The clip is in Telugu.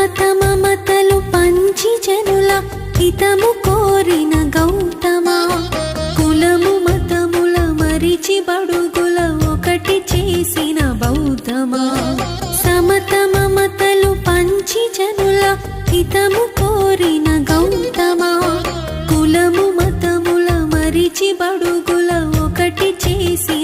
సమత మమతలు పంచి జనుల హితము కోరిన గౌతమా, కులము మతముల మరిచి బడుగుల ఒకటి చేసిన బౌద్ధమా. సమత మమతలు పంచి జనుల హితము కోరిన గౌతమా, కులము మతముల మరిచి బడుగుల ఒకటి చేసిన